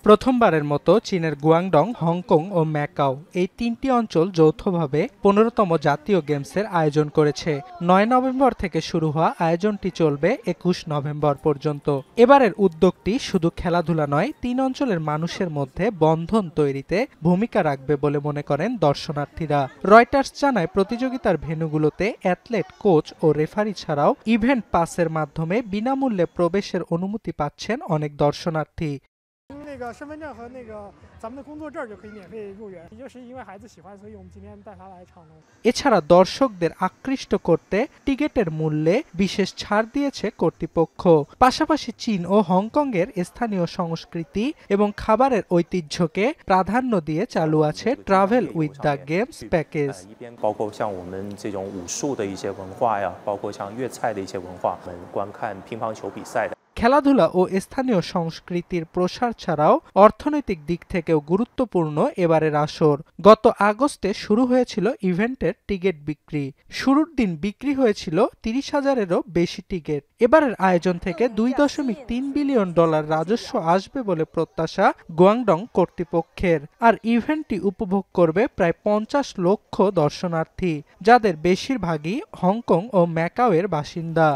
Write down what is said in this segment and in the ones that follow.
প্রথমবারের মতো চীনের গুয়াংডং, হংকং ও ম্যাকাও এই তিনটি অঞ্চল যৌথভাবে ১৫তম জাতীয় গেমসের আয়োজন করেছে। ৯ নভেম্বর থেকে শুরু হওয়া আয়োজনটি চলবে ২১ নভেম্বর পর্যন্ত। এবারের উদ্যোগটি শুধু খেলাধুলা নয়, তিন অঞ্চলের মানুষের মধ্যে বন্ধন তৈরিতে ভূমিকা রাখবে বলে মনে করেন দর্শনার্থীরা। রয়টার্স জানায়, প্রতিযোগিতার ভেন্যুগুলোতে অ্যাথলেট, কোচ ও রেফারি ছাড়াও ইভেন্ট পাসের মাধ্যমে বিনামূল্যে প্রবেশের অনুমতি পাচ্ছেন অনেক দর্শনার্থী।身份证和咱们的工作证就可以免费入园，就是因为孩子喜欢，所以我们今天带他来长隆。এছাড়া দর্শকদের আকৃষ্ট করতে টিকেটের মূল্যে বিশেষ ছাড় দিয়েছে কর্তৃপক্ষ। পাশাপাশি চীন ও হংকংয়ের স্থানীয় সংস্কৃতি এবং খাবারের ঐতিহ্যকে প্রাধান্য দিয়ে চালু আছে travel with the games package. 包括像我们这种武术的一些文化呀，包括像粤菜的一些文化，我们观看乒乓球比赛的。খেলাধুলা ও স্থানীয় সংস্কৃতির প্রসার ছাড়াও অর্থনৈতিক দিক থেকেও গুরুত্বপূর্ণ এবারের আসর। গত আগস্টে শুরু হয়েছিল ইভেন্টের টিকিট বিক্রি। শুরুর দিন বিক্রি হয়েছিল ৩০,০০০-এরও বেশি টিকিট। এবারের আয়োজন থেকে $২.৩ বিলিয়ন রাজস্ব আসবে বলে প্রত্যাশা গুয়াংডং কর্তৃপক্ষের। আর ইভেন্টটি উপভোগ করবে প্রায় ৫০ লক্ষ দর্শনার্থী, যাদের বেশিরভাগই হংকং ও ম্যাকাওয়ের বাসিন্দা।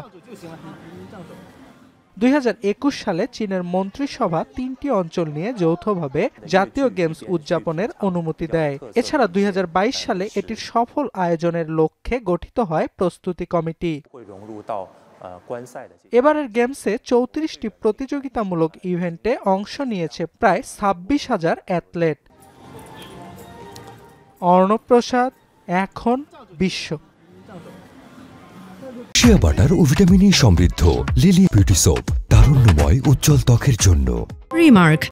২০২১ সালে চীনের মন্ত্রিসভা তিনটি অঞ্চল নিয়ে যৌথভাবে জাতীয় গেমস উদযাপনের অনুমতি দেয়। এছাড়া ২০২২ সালে এটির সফল আয়োজনের লক্ষ্যে গঠিত হয় প্রস্তুতি কমিটি। এবারের গেমসে ৩৪টি প্রতিযোগিতামূলক ইভেন্টে অংশ নিয়েছে প্রায় ২৬,০০০ অ্যাথলেট। অর্ণব প্রসাদ, এখন বিশ্ব। শিয়া বাটার ও ভিটামিন ই সমৃদ্ধ লিলি বিউটি সোপ, তারুণ্যময় উজ্জ্বল ত্বকের জন্য। রিমার্ক,